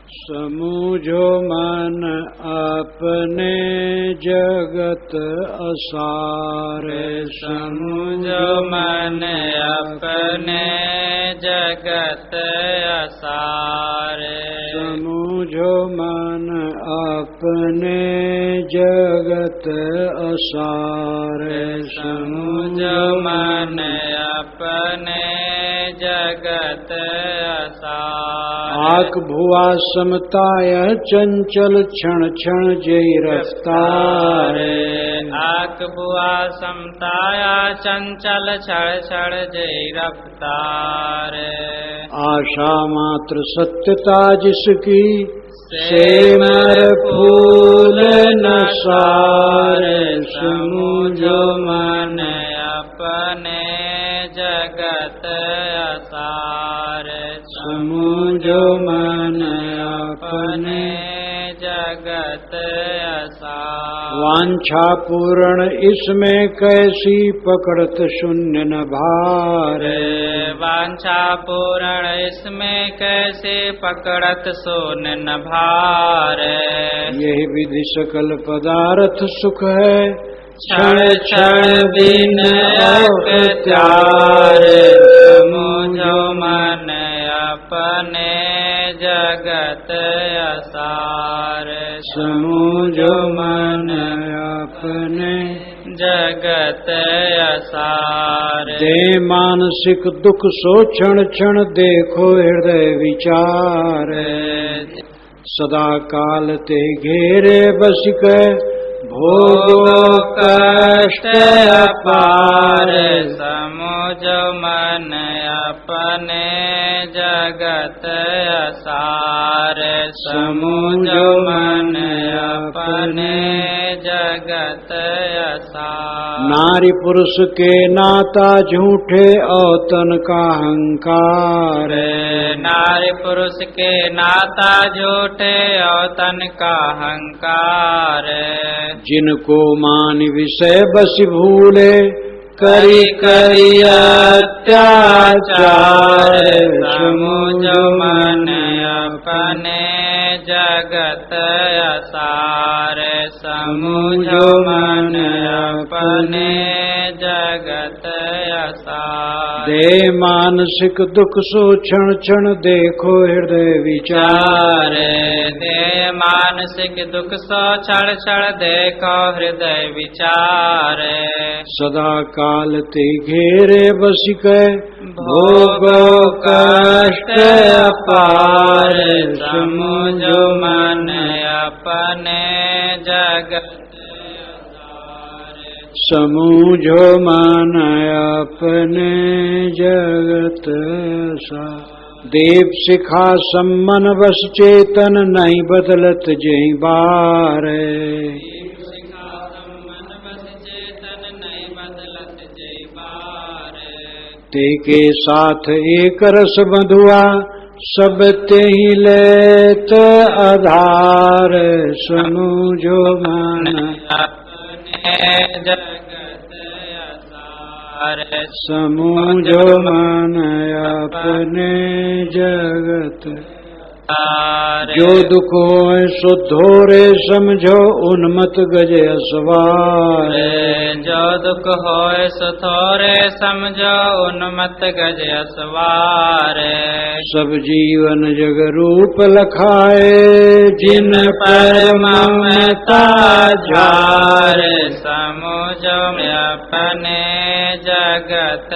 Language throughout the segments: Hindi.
समूझो मन अपने जगत असारे। समूझो मन अपने जगत असारे। समूझो मन अपने जगत असारे। समूझो मन अपने जगत असारे। आक भुआ समताय चंचल क्षण क्षण जय रफ्तार। आक भुआ समताया चंचल क्षण क्षण जय रफ्तार। आशा मात्र सत्यता जिसकी सेमर फूल न सारे। समूझो मन अपने जगत असार। समूझो मन अपने जगत असार। वांछा पूर्ण इसमें कैसी पकड़त शून्य न भार। वांछा पूर्ण इसमें कैसे पकड़त शून्य न भार। यही विधि सकल पदार्थ सुख है क्षण क्षण बिन अत्यार। समूझो मन अपने जगत असार। समूझो मन अपने जगत असार। दे मानसिक दुख सो क्षण क्षण देखो हृदय विचार। सदा काल ते घेरे बसिक भोगो कष्ट अपार। समूझो मन अपने जगत असार। समूझो मन अपने जगत असार। नारी पुरुष के नाता झूठे औतन का अहंकार। नारी पुरुष के नाता झूठे औतन का अहंकार। जिनको मान विषय बस भूले करी करी अत्याचार। समूझो मन अपने जगत असार। समूझो मन अपने जगत असार। दे मानसिक दुख सो क्षण क्षण देखो हृदय विचार। दे मानसिक दुख सो क्षण क्षण देखो हृदय विचार। सदा काल ते घेरे बसिक भोगो कष्ट अपार। समूझो मन अपने जगत असार। समूझो मन अपने जगत असार। देव शिखा सम्मन बस चेतन नहीं बदलत जही बार। ते के साथ एक रस बंधुआ सब ते ही लेत आधार। समूझो मन अपने जगत असार। समूझो मन अपने जगत। जो दुख होए सो धोरे समझो उन्मत गज असवार। जो दुख होए सो थोरे समझो उन्मत गज असवार। सब जीवन जग रूप लखाए जिन पर ममता झार। समूझो अपने जगत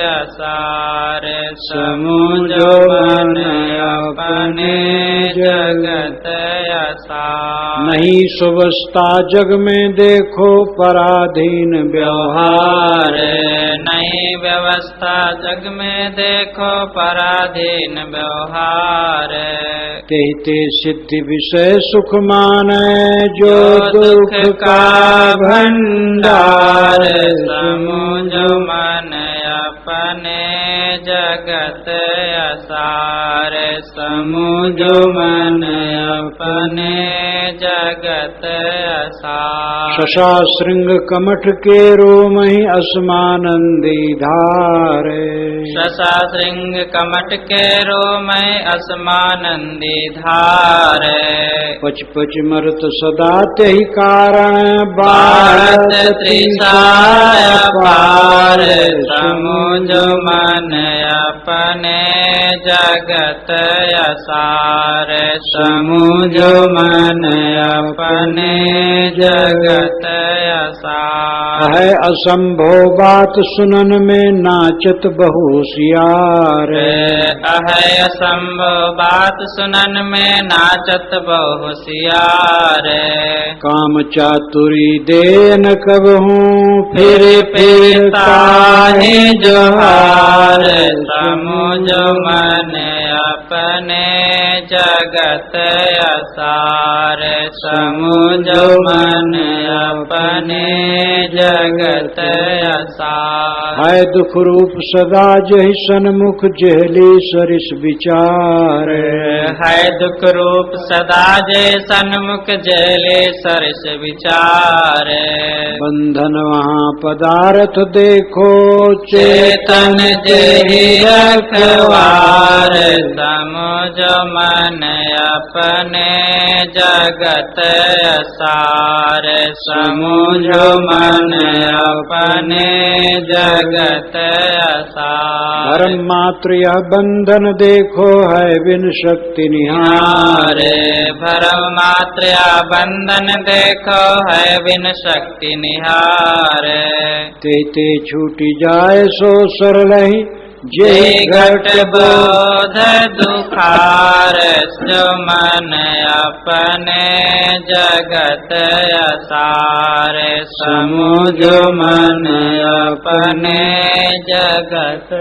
असार। समूझो मन अपने जगत असार। नहीं सुवस्था जग में देखो पराधीन व्यवहार। नहीं व्यवस्था जग में देखो पराधीन व्यवहार। ते सिद्धि विषय सुख माने जो दुख का भंडार। समूझो मन अपने जगत जगत असार समुझो मन अपने जगत असार शशा श्रृंग कमठ के रोमहि असमानंदी धारे शशा श्रृंग कमट के रोमय असमानंदी धार पच पच मरत सदा तेहि कारण भारत त्रिसाय पार समुझ मन अपने जगत असार समुझ मन अपने जगत असार है असंभव बात सुनन में नाचत बहु होशियार है असंभव बात सुनन में नाचत बहु होशियार काम चातुरी दे न कबहू फिर ताहि जोहार समुझ मन अपने जगत असार समुझ मन अपने जगत असार है दुख रूप सदा जहि सन्मुख जहली सरिस विचार है दुख रूप सदा जय सन्मुख जहले सरस विचार बंधन वहाँ पदार्थ देखो चेतन जहि रखवार समुझ मन अपने जगत असार समुझ मन अपने जगत असार धर्म मात्र यह बंधन देखो है बिन शक्ति निहार भरम मात्र बंधन देखो है बिन शक्ति निहार ते छूटी जाए सो सरलहि जे घट बोध दुखार जो मन अपने जगत असार समुझ मन अपने जगत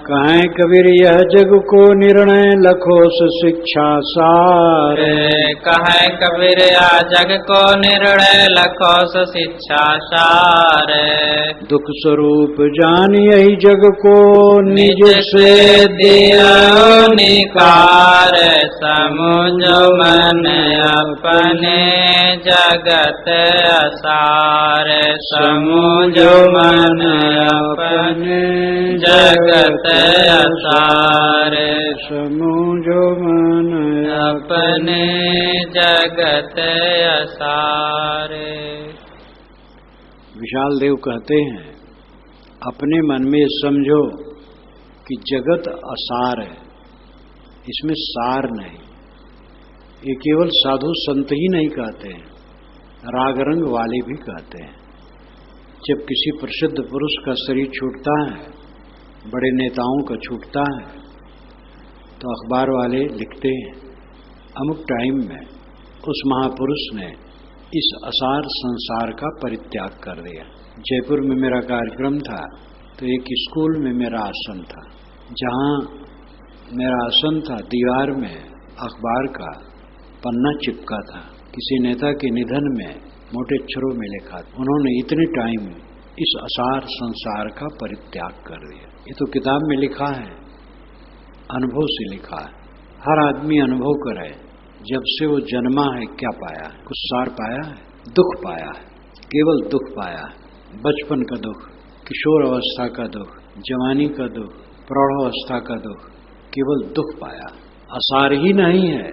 कहें कबीर यह जग को निर्णय लखोस शिक्षा सार कहें कबीर या जग को निर्णय लखोस शिक्षा सार दुख स्वरूप जान यही जग को निज से दिया निकार समुझ मन अपने जगत असार समुझ मन अपने जगत असार समूझो मन अपने जगत असार। विशाल देव कहते हैं अपने मन में समझो कि जगत असार है, इसमें सार नहीं। ये केवल साधु संत ही नहीं कहते हैं, राग रंग वाले भी कहते हैं। जब किसी प्रसिद्ध पुरुष का शरीर छूटता है, बड़े नेताओं का छूटता है, तो अखबार वाले लिखते हैं अमुक टाइम में उस महापुरुष ने इस असार संसार का परित्याग कर दिया। जयपुर में मेरा कार्यक्रम था तो एक स्कूल में मेरा आसन था, जहाँ मेरा आसन था दीवार में अखबार का पन्ना चिपका था। किसी नेता के निधन में मोटे अक्षरों में लिखा था, उन्होंने इतने टाइम इस असार संसार का परित्याग कर दिया। ये तो किताब में लिखा है, अनुभव से लिखा है। हर आदमी अनुभव करे, जब से वो जन्मा है क्या पाया है? कुछ सार पाया है? दुख पाया है, केवल दुख पाया है। बचपन का दुख, किशोर अवस्था का दुख, जवानी का दुख, प्रौढ़ावस्था का दुख, केवल दुख पाया। असार ही नहीं है,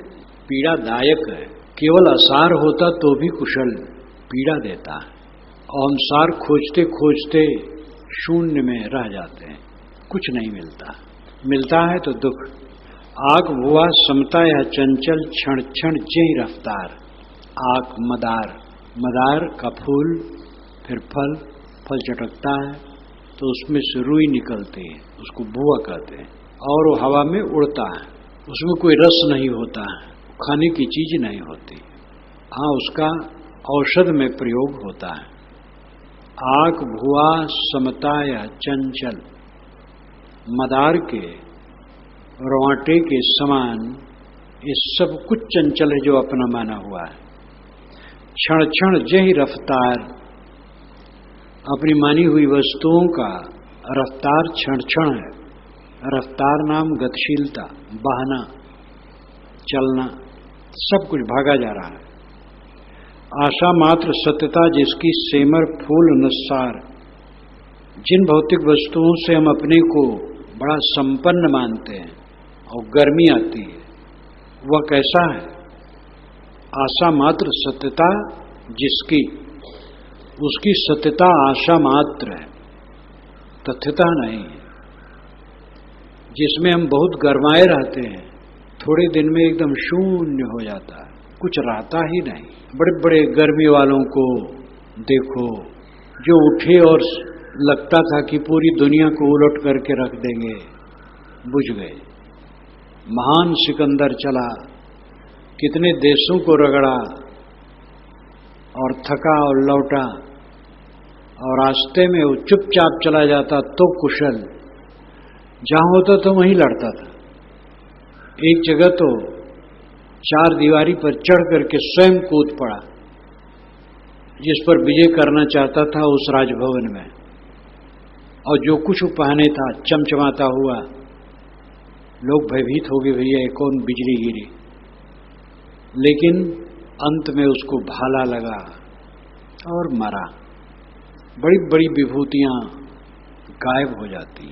पीड़ादायक है। केवल असार होता तो भी कुशल, पीड़ा देता है। और हम सार खोजते खोजते शून्य में रह जाते हैं, कुछ नहीं मिलता। मिलता है तो दुख। आग हुआ समता या चंचल क्षण क्षण जय रफ्तार। आग मदार, मदार का फूल, फिर फल, फल चटकता है तो उसमें से रुई निकलती है, उसको बुआ कहते हैं, और वो हवा में उड़ता है। उसमें कोई रस नहीं होता है, खाने की चीज नहीं होती। हाँ, उसका औषध में प्रयोग होता है। आग भुआ समता या चंचल, मदार के रोंटे के समान ये सब कुछ चंचल है जो अपना माना हुआ है। क्षण क्षण जही रफ्तार, अपनी मानी हुई वस्तुओं का रफ्तार क्षण क्षण है। रफ्तार नाम गतिशीलता, बहना, चलना, सब कुछ भागा जा रहा है। आशा मात्र सत्यता जिसकी सेमर फूल नस्सार। जिन भौतिक वस्तुओं से हम अपने को बड़ा संपन्न मानते हैं और गर्मी आती है, वह कैसा है? आशा मात्र सत्यता जिसकी, उसकी सत्यता आशा मात्र है, तथ्यता नहीं है। जिसमें हम बहुत गरमाए रहते हैं, थोड़े दिन में एकदम शून्य हो जाता है, कुछ रहता ही नहीं। बड़े बड़े गर्मी वालों को देखो, जो उठे और लगता था कि पूरी दुनिया को उलट करके रख देंगे, बुझ गए। महान सिकंदर चला, कितने देशों को रगड़ा और थका और लौटा, और रास्ते में वो चुपचाप चला जाता तो कुशल, जहां होता तो वहीं लड़ता था। एक जगह तो 4 दीवारी पर चढ़ करके स्वयं कूद पड़ा, जिस पर विजय करना चाहता था उस राजभवन में, और जो कुछ पहने था चमचमाता हुआ। लोग भयभीत हो गए, भैया कौन बिजली गिरी, लेकिन अंत में उसको भाला लगा और मरा। बड़ी बड़ी विभूतियां गायब हो जाती।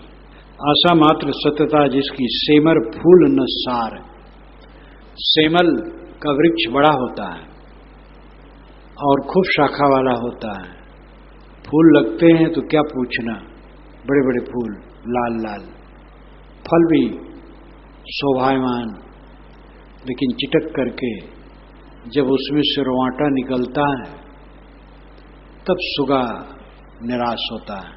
आशा मात्र सत्यता जिसकी सेमर फूल न सार। सेमल का वृक्ष बड़ा होता है और खूब शाखा वाला होता है, फूल लगते हैं तो क्या पूछना, बड़े बड़े फूल लाल लाल, फल भी शोभायमान, लेकिन चिटक करके जब उसमें से रोआटा निकलता है तब सुगा निराश होता है।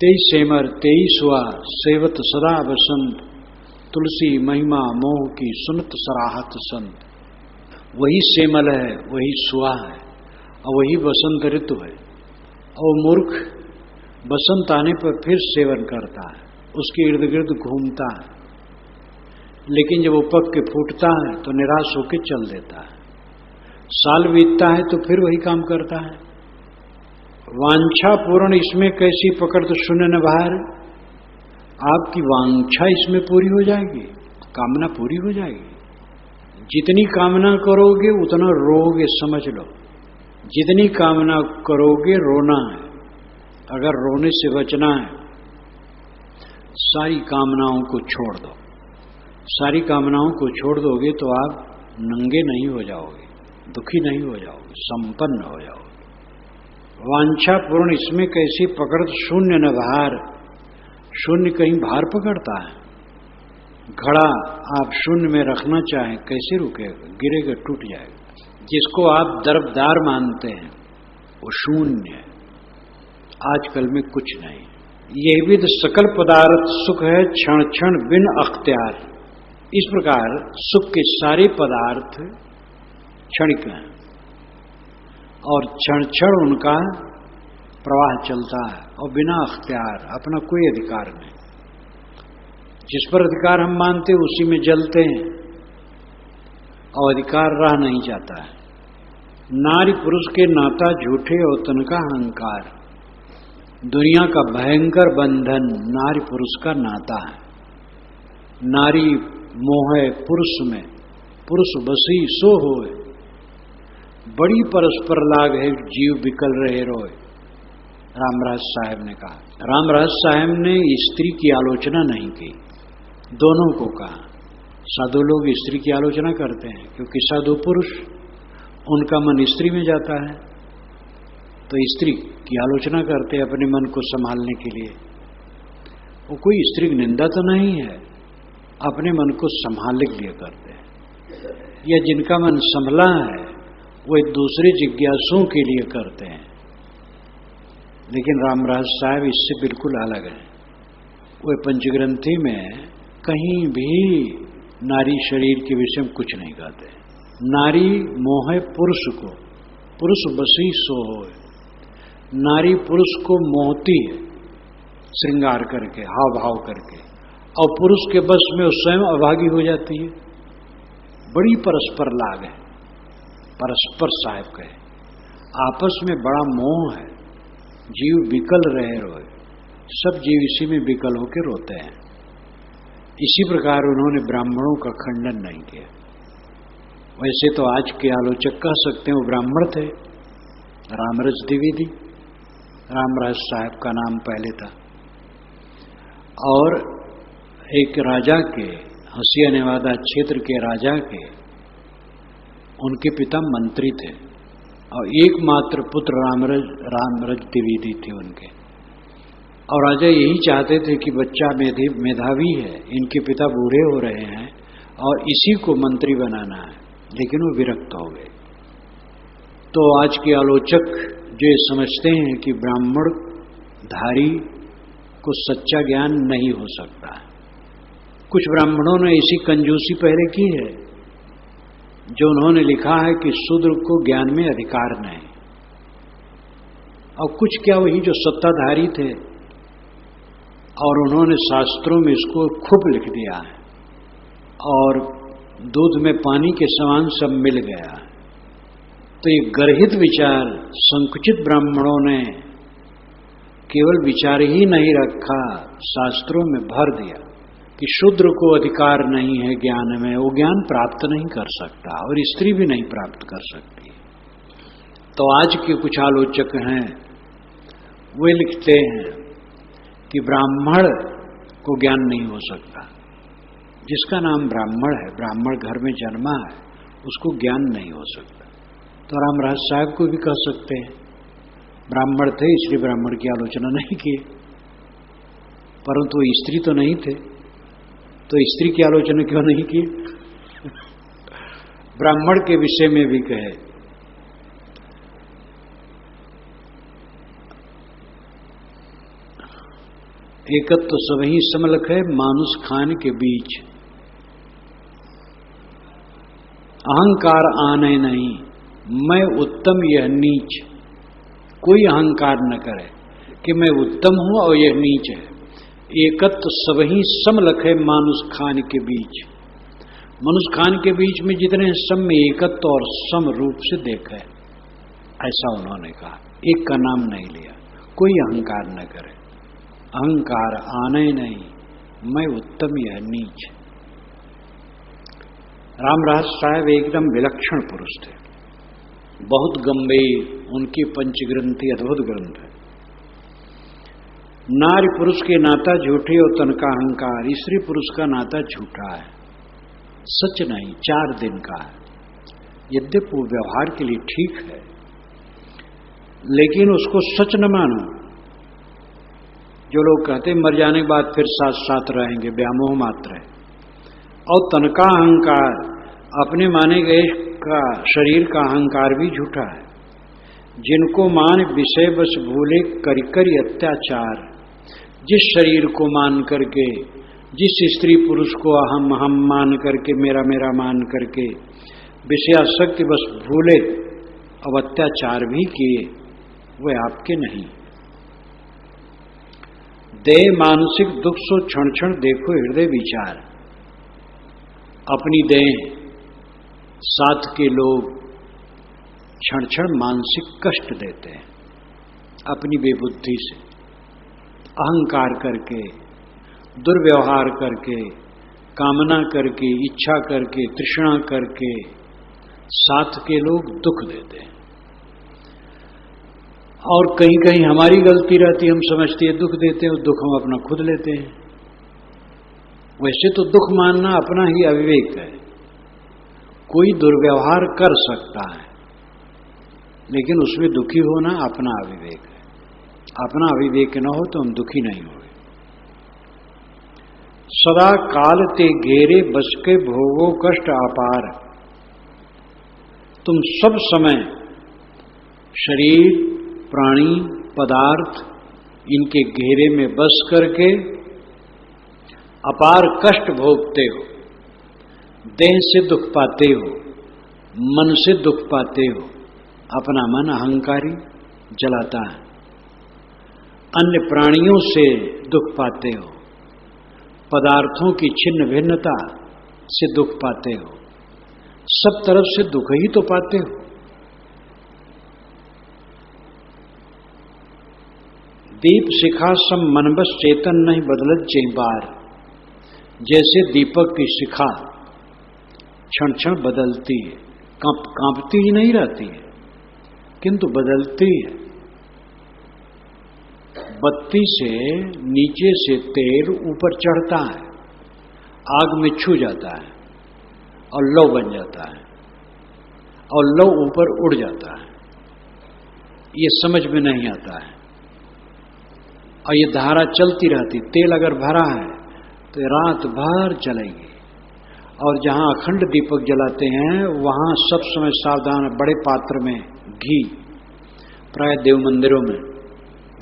तेई सेमर तेई सुआ सेवत सदा बसंत, तुलसी महिमा मोह की सुनत सराहत संत। वही सेमल है, वही सुआ है और वही बसंत ऋतु है। और मूर्ख बसंत आने पर फिर सेवन करता है, उसके इर्द गिर्द घूमता है, लेकिन जब वो पक के फूटता है तो निराश होकर चल देता है। साल बीतता है तो फिर वही काम करता है। वांछा पूर्ण इसमें कैसी पकड़ तो शून्य न बाहर। आपकी वांछा इसमें पूरी हो जाएगी, कामना पूरी हो जाएगी। जितनी कामना करोगे उतना रोगे, समझ लो। जितनी कामना करोगे रोना है। अगर रोने से बचना है, सारी कामनाओं को छोड़ दो। सारी कामनाओं को छोड़ दोगे तो आप नंगे नहीं हो जाओगे, दुखी नहीं हो जाओगे, संपन्न हो जाओगे। वांछा पूर्ण इसमें कैसी पकड़ शून्य न भार। शून्य कहीं भार पकड़ता है। घड़ा आप शून्य में रखना चाहें कैसे रुकेगा, गिरेगा, टूट जाएगा। जिसको आप दरबदार मानते हैं वो शून्य है, आजकल में कुछ नहीं। यह विद सकल पदार्थ सुख है क्षण क्षण बिन अख्तियार। इस प्रकार सुख के सारे पदार्थ क्षणिक हैं और क्षण क्षण उनका प्रवाह चलता है और बिना अख्तियार, अपना कोई अधिकार नहीं। जिस पर अधिकार हम मानते उसी में जलते हैं और अधिकार रह नहीं जाता है। नारी पुरुष के नाता झूठे और तन का अहंकार। दुनिया का भयंकर बंधन नारी पुरुष का नाता है। नारी मोह पुरुष में, पुरुष बसी सो होए। बड़ी परस्पर लाग है जीव बिकल रहे रोए, रामराज साहब ने कहा। रामराज साहब ने स्त्री की आलोचना नहीं की, दोनों को कहा। साधु लोग स्त्री की आलोचना करते हैं क्योंकि साधु पुरुष, उनका मन स्त्री में जाता है, तो स्त्री की आलोचना करते हैं अपने मन को संभालने के लिए। वो कोई स्त्री की निंदा तो नहीं है, अपने मन को संभालने के लिए करते हैं। या जिनका मन संभला है वो एक दूसरे जिज्ञासुओं के लिए करते हैं। लेकिन रामराज साहब इससे बिल्कुल अलग है। वो पंचग्रंथी में कहीं भी नारी शरीर के विषय में कुछ नहीं कहते। नारी मोह पुरुष को, पुरुष बसी सो होए। नारी पुरुष को मोहती है श्रृंगार करके, हाव भाव करके, और पुरुष के बस में वो स्वयं अभागी हो जाती है। बड़ी परस्पर लाग है। परस्पर साहब कहे आपस में बड़ा मोह है, जीव विकल रहे रोए। सब जीव इसी में विकल होकर रोते हैं। इसी प्रकार उन्होंने ब्राह्मणों का खंडन नहीं किया। वैसे तो आज के आलोचक कह सकते हैं वो ब्राह्मण थे, रामरस द्विवेदी, रामराज साहब का नाम पहले था, और एक राजा के, हसिया नेवादा क्षेत्र के राजा के, उनके पिता मंत्री थे और एकमात्र पुत्र रामरस द्विवेदी थे उनके। और राजा यही चाहते थे कि बच्चा मेधावी है, इनके पिता बूढ़े हो रहे हैं और इसी को मंत्री बनाना है, लेकिन वो विरक्त हो गए। तो आज के आलोचक जो ये समझते हैं कि ब्राह्मण धारी को सच्चा ज्ञान नहीं हो सकता है। कुछ ब्राह्मणों ने ऐसी कंजूसी पहले की है जो उन्होंने लिखा है कि शूद्र को ज्ञान में अधिकार नहीं, और कुछ क्या वही जो सत्ताधारी थे और उन्होंने शास्त्रों में इसको खूब लिख दिया है और दूध में पानी के समान सब मिल गया। तो ये गर्हित विचार संकुचित ब्राह्मणों ने केवल विचार ही नहीं रखा, शास्त्रों में भर दिया कि शूद्र को अधिकार नहीं है ज्ञान में, वो ज्ञान प्राप्त नहीं कर सकता और स्त्री भी नहीं प्राप्त कर सकती। तो आज के कुछ आलोचक हैं, वे लिखते हैं कि ब्राह्मण को ज्ञान नहीं हो सकता। जिसका नाम ब्राह्मण है, ब्राह्मण घर में जन्मा है, उसको ज्ञान नहीं हो सकता। तो रामराज साहब को भी कह सकते हैं, ब्राह्मण थे इसलिए ब्राह्मण की आलोचना नहीं की, परंतु स्त्री तो नहीं थे, तो स्त्री की आलोचना क्यों नहीं की? ब्राह्मण के विषय में भी कहे, एकत्व तो सबही समलख है मानुष खान के बीच, अहंकार आने नहीं, मैं उत्तम यह नीच। कोई अहंकार न करे कि मैं उत्तम हूं और यह नीच है। एकत्व तो सबही समलख है मानुष खान के बीच, मनुष्य खान के बीच में जितने सब में एकत्व और सम रूप से देखे, ऐसा उन्होंने कहा। एक का नाम नहीं लिया, कोई अहंकार न करे, अहंकार आने नहीं, मैं उत्तम यह नीच। रामराज साहब एकदम विलक्षण पुरुष थे, बहुत गंभीर, उनकी पंचग्रंथि अद्भुत ग्रंथ है। नारी पुरुष के नाता झूठे और तन का अहंकार, स्त्री पुरुष का नाता झूठा है, सच नहीं, 4 दिन का है। यद्यपि वो व्यवहार के लिए ठीक है, लेकिन उसको सच न मानो। जो लोग कहते मर जाने के बाद फिर साथ साथ रहेंगे, व्यामोह मात्र है। और तन का अहंकार, अपने माने गए का शरीर का अहंकार भी झूठा है। जिनको मान विषय बस भूले करी करी अत्याचार, जिस शरीर को मान करके, जिस स्त्री पुरुष को हम मान करके, मेरा मेरा मान करके विषयासक्ति बस भूले, अब अत्याचार भी किए, वे आपके नहीं। देह मानसिक दुख सो क्षण क्षण देखो हृदय विचार। अपनी देह साथ के लोग क्षण क्षण मानसिक कष्ट देते हैं अपनी बेबुद्धि से, अहंकार करके, दुर्व्यवहार करके, कामना करके, इच्छा करके, तृष्णा करके साथ के लोग दुख देते हैं। और कहीं कहीं हमारी गलती रहती है, हम समझते हैं दुख देते हैं, और दुख हम अपना खुद लेते हैं। वैसे तो दुख मानना अपना ही अविवेक है। कोई दुर्व्यवहार कर सकता है, लेकिन उसमें दुखी होना अपना अविवेक है। अपना अविवेक न हो तो हम दुखी नहीं होंगे। सदा काल ते घेरे बस के भोगो कष्ट अपार। तुम सब समय शरीर, प्राणी, पदार्थ, इनके घेरे में बस करके अपार कष्ट भोगते हो। देह से दुख पाते हो, मन से दुख पाते हो। अपना मन अहंकारी जलाता है। अन्य प्राणियों से दुख पाते हो, पदार्थों की छिन्न भिन्नता से दुख पाते हो, सब तरफ से दुख ही तो पाते हो। दीप शिखा सम मन बस चेतन नहीं बदलत चई बार। जैसे दीपक की शिखा क्षण क्षण बदलती है, कांपती ही नहीं रहती है किंतु बदलती है। बत्ती से नीचे से तेल ऊपर चढ़ता है, आग में छू जाता है और लौ बन जाता है और लौ ऊपर उड़ जाता है। ये समझ में नहीं आता है और ये धारा चलती रहती। तेल अगर भरा है तो रात भर चलेगी। और जहां अखंड दीपक जलाते हैं वहां सब समय सावधान है। बड़े पात्र में घी, प्राय देव मंदिरों में,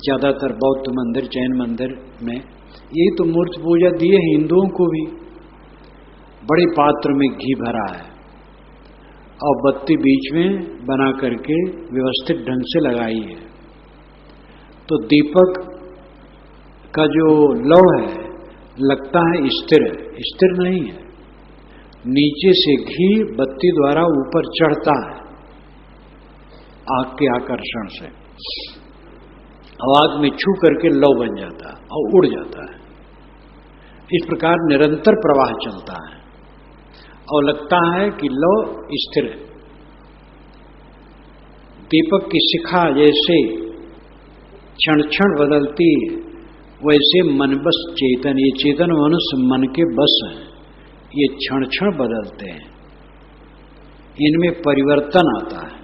ज्यादातर बौद्ध मंदिर, जैन मंदिर में यही तो मूर्ति पूजा दिए हिंदुओं को भी। बड़े पात्र में घी भरा है और बत्ती बीच में बना करके व्यवस्थित ढंग से लगाई है। तो दीपक का जो लौ है लगता है स्थिर है, स्थिर नहीं है। नीचे से घी बत्ती द्वारा ऊपर चढ़ता है आग के आकर्षण से, आग में छू करके लौ बन जाता है और उड़ जाता है। इस प्रकार निरंतर प्रवाह चलता है और लगता है कि लौ स्थिर है। दीपक की शिखा जैसे क्षण क्षण बदलती है वैसे मन बस चेतन, ये चेतन मनुष्य मन के बस हैं। ये क्षण क्षण बदलते हैं, इनमें परिवर्तन आता है।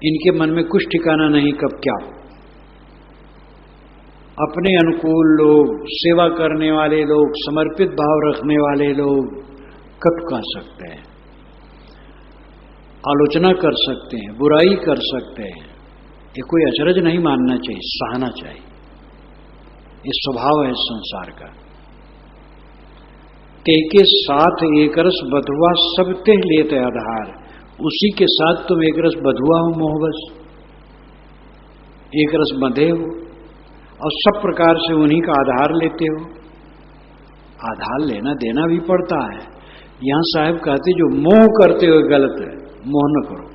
इनके मन में कुछ ठिकाना नहीं कब क्या हो। अपने अनुकूल लोग, सेवा करने वाले लोग, समर्पित भाव रखने वाले लोग कब कह सकते हैं, आलोचना कर सकते हैं, बुराई कर सकते हैं। ये कोई अचरज नहीं मानना चाहिए, सहना चाहिए। ये स्वभाव है संसार का। के साथ एक रस बधुआ सब ते लेते आधार। उसी के साथ तुम एक रस बधुआ हो मोहबस, एक रस बंधे हो और सब प्रकार से उन्हीं का आधार लेते हो। आधार लेना देना भी पड़ता है। यहां साहब कहते जो मोह करते हो गलत है, मोह न करो।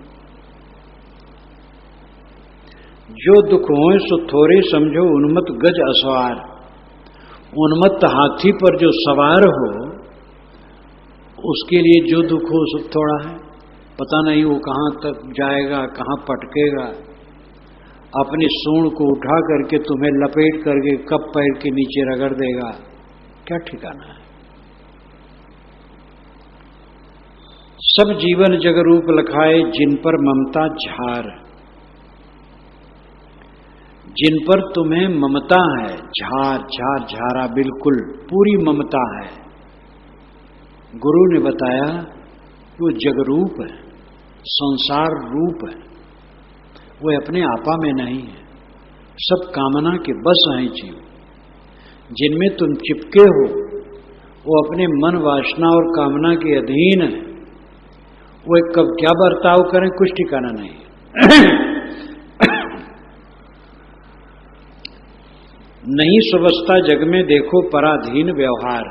जो दुख हो सो थोड़े समझो उन्मत्त गज असवार। उन्मत्त हाथी पर जो सवार हो उसके लिए जो दुख हो सो थोड़ा है। पता नहीं वो कहां तक जाएगा, कहां पटकेगा। अपनी सूंड को उठा करके तुम्हें लपेट करके कब पैर के नीचे रगड़ देगा, क्या ठिकाना है। सब जीवन जग रूप लखाए जिन पर ममता झार। जिन पर तुम्हें ममता है, झार झार झारा, बिल्कुल पूरी ममता है। गुरु ने बताया कि वो जगरूप है, संसार रूप है। वो अपने आपा में नहीं है, सब कामना के बस हैं जीव। जिनमें तुम चिपके हो वो अपने मन वासना और कामना के अधीन है। वो कब क्या बर्ताव करें कुछ ठिकाना नहीं। नहीं सुवस्था जग में देखो पराधीन व्यवहार।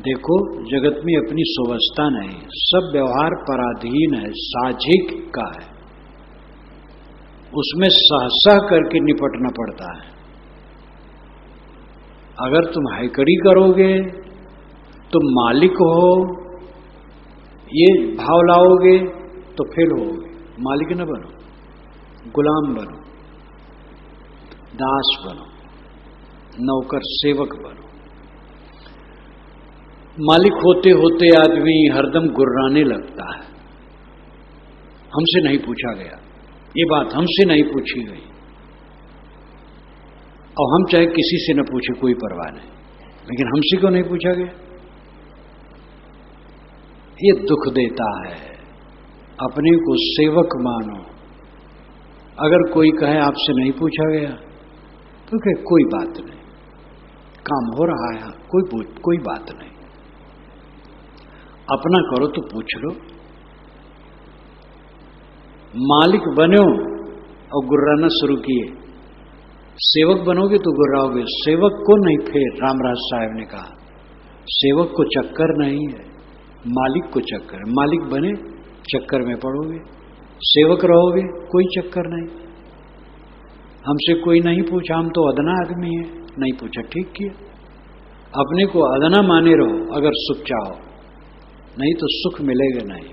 देखो जगत में अपनी सुवस्था नहीं, सब व्यवहार पराधीन है, साझिक का है। उसमें सहसा करके निपटना पड़ता है। अगर तुम हैकड़ी करोगे, तुम मालिक हो, ये भाव लाओगे तो फेल होगे। मालिक न बनो, गुलाम बनो, दास बनो, नौकर सेवक बनो। मालिक होते होते आदमी हरदम गुर्राने लगता है। हमसे नहीं पूछा गया, ये बात हमसे नहीं पूछी गई। और हम चाहे किसी से न पूछे कोई परवाह नहीं, लेकिन हमसे क्यों नहीं पूछा गया। ये दुख देता है। अपने को सेवक मानो। अगर कोई कहे आपसे नहीं पूछा गया तो कहे कोई बात नहीं, काम हो रहा है, कोई बात नहीं। अपना करो तो पूछ लो। मालिक बनो और गुर्राना शुरू किए, सेवक बनोगे तो गुर्राओगे। सेवक को नहीं, फिर रामराज साहब ने कहा सेवक को चक्कर नहीं है, मालिक को चक्कर है। मालिक बने चक्कर में पड़ोगे, सेवक रहोगे कोई चक्कर नहीं। हमसे कोई नहीं पूछा, हम तो अदना आदमी है, नहीं पूछा, ठीक किया। अपने को अदना माने रहो अगर सुख चाहो, नहीं तो सुख मिलेगा नहीं।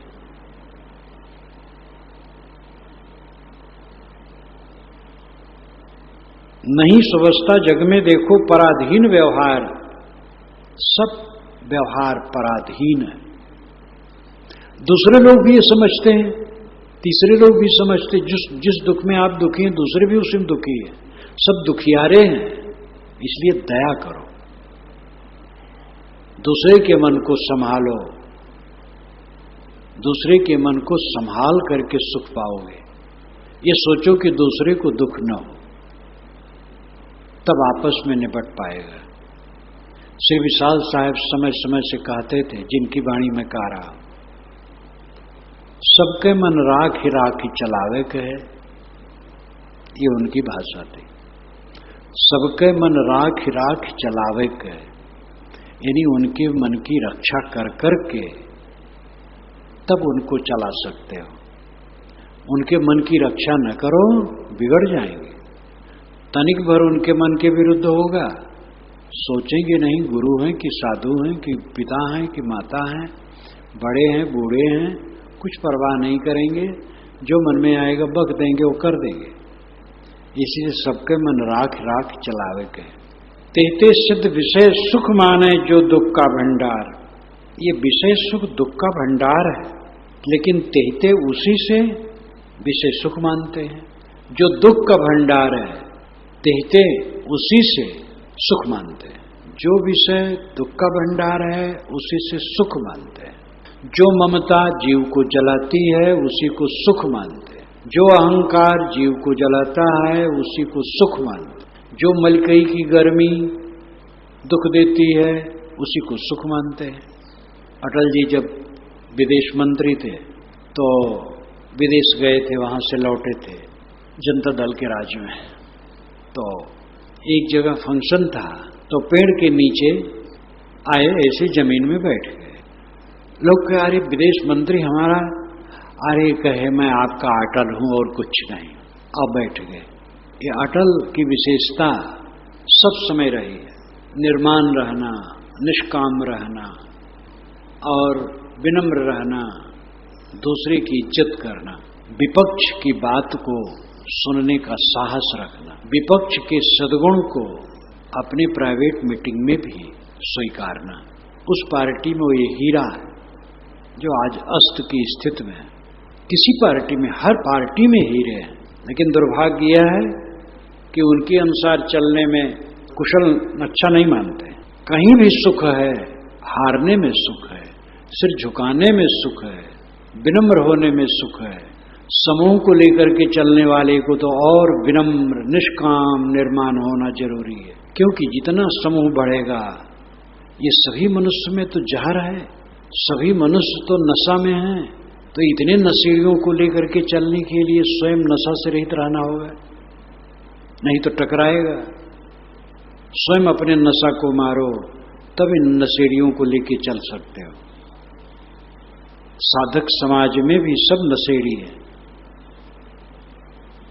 नहीं समझता जग में देखो पराधीन व्यवहार, सब व्यवहार पराधीन है। दूसरे लोग भी ये समझते हैं, तीसरे लोग भी समझते हैं, जिस दुख में आप दुखी हैं दूसरे भी उसी में दुखी है, सब दुखियारे हैं। इसलिए दया करो, दूसरे के मन को संभालो, दूसरे के मन को संभाल करके सुख पाओगे। ये सोचो कि दूसरे को दुख न हो, तब आपस में निपट पाएगा। श्री विशाल साहब समय समय से कहते थे, जिनकी वाणी में कह रहा, सबके मन राख ही चलावे कहे, ये उनकी भाषा थी। सबके मन राख ही चलावे कहे, यानी उनके मन की रक्षा कर करके तब उनको चला सकते हो। उनके मन की रक्षा न करो, बिगड़ जाएंगे। तनिक भर उनके मन के विरुद्ध होगा, सोचेंगे नहीं गुरु हैं कि साधु हैं कि पिता हैं कि माता हैं, बड़े हैं बूढ़े हैं, कुछ परवाह नहीं करेंगे, जो मन में आएगा बक देंगे, वो कर देंगे। इसीलिए सबके मन राख चलावे के। तेते सिद्ध विषय सुख माने जो दुख का भंडार, ये विषय सुख दुख का भंडार है, लेकिन तेते उसी से विषय सुख मानते हैं। जो दुख का भंडार है, तेते उसी से सुख मानते हैं। जो विषय दुख का भंडार है, उसी से सुख मानते हैं। जो ममता जीव को जलाती है, उसी को सुख मानते हैं। जो अहंकार जीव को जलाता है, उसी को सुख मानते हैं। जो मलकई की गर्मी दुख देती है, उसी को सुख मानते हैं। अटल जी जब विदेश मंत्री थे तो विदेश गए थे, वहां से लौटे थे जनता दल के राज में, तो एक जगह फंक्शन था, तो पेड़ के नीचे आए, ऐसे जमीन में बैठ गए। लोग कहे, अरे विदेश मंत्री हमारा, अरे कहे मैं आपका अटल हूं और कुछ नहीं, अब बैठ गए। ये अटल की विशेषता सब समय रही है, निर्माण रहना, निष्काम रहना और विनम्र रहना, दूसरे की इज्जत करना, विपक्ष की बात को सुनने का साहस रखना, विपक्ष के सद्गुण को अपने प्राइवेट मीटिंग में भी स्वीकारना। उस पार्टी में वो ये हीरा है जो आज अस्त की स्थिति में है। किसी पार्टी में, हर पार्टी में हीरे हैं, लेकिन दुर्भाग्य यह है कि उनके अनुसार चलने में कुशल अच्छा नहीं मानते। कहीं भी सुख है, हारने में सुख है, सिर झुकाने में सुख है, विनम्र होने में सुख है। समूह को लेकर के चलने वाले को तो और विनम्र, निष्काम, निर्माण होना जरूरी है, क्योंकि जितना समूह बढ़ेगा, ये सभी मनुष्य में तो जहर है, सभी मनुष्य तो नशा में हैं, तो इतने नशेड़ियों को लेकर के चलने के लिए स्वयं नशा से रहित रहना होगा, नहीं तो टकराएगा। स्वयं अपने नशा को मारो, तब इन नशेड़ियों को लेके चल सकते हो। साधक समाज में भी सब नशेड़ी है।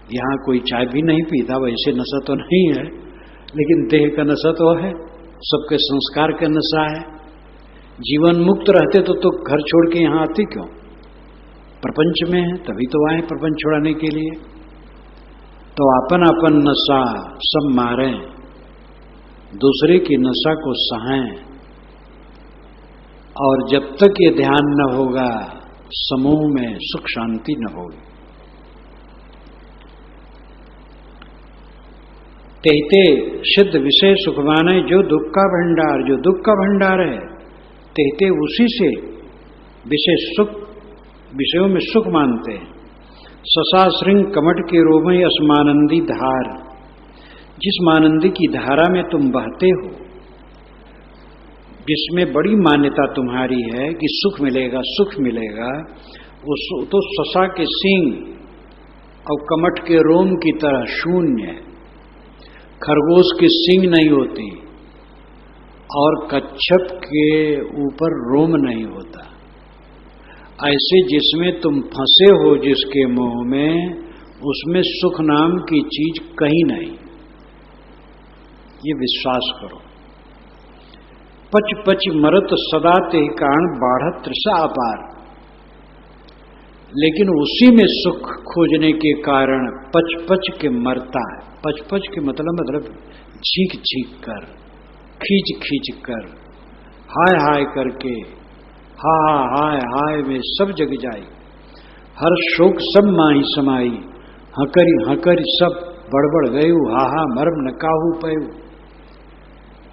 यहां कोई चाय भी नहीं पीता, वैसे नशा तो नहीं है, लेकिन देह का नशा तो है, सबके संस्कार का नशा है। जीवन मुक्त रहते तो घर छोड़ के यहां आते क्यों? प्रपंच में है, तभी तो आए प्रपंच छुड़ाने के लिए। तो अपन अपन नशा सब मारें, दूसरे की नशा को सहें, और जब तक ये ध्यान न होगा, समूह में सुख शांति न होगी। तेते सिद्ध विषय सुख माने जो दुख का भंडार, जो दुख का भंडार है, तेते उसी से विषय सुख, विषयों में सुख मानते हैं। ससा श्रृंग कमट के रोमय असमानंदी धार, जिस मानंदी की धारा में तुम बहते हो, जिसमें बड़ी मान्यता तुम्हारी है कि सुख मिलेगा सुख मिलेगा, वो तो ससा के सींग और कमट के रोम की तरह शून्य है। खरगोश के सींग नहीं होती और कच्छप के ऊपर रोम नहीं होता। ऐसे जिसमें तुम फंसे हो, जिसके मुंह में, उसमें सुख नाम की चीज कहीं नहीं, ये विश्वास करो। पच पच मरत सदा ते कारण बाढ़त तृषा अपार, लेकिन उसी में सुख खोजने के कारण पच पच के मरता है। पच पच के मतलब झीक झीक कर, खींच खींच कर, हाय हाय करके, हा हा हाय हाय में सब जग जाई, हर शोक सब माही समाई, हकरी हकरी सब बड़बड़ गयु, हा हा मर्म न काहू पयु,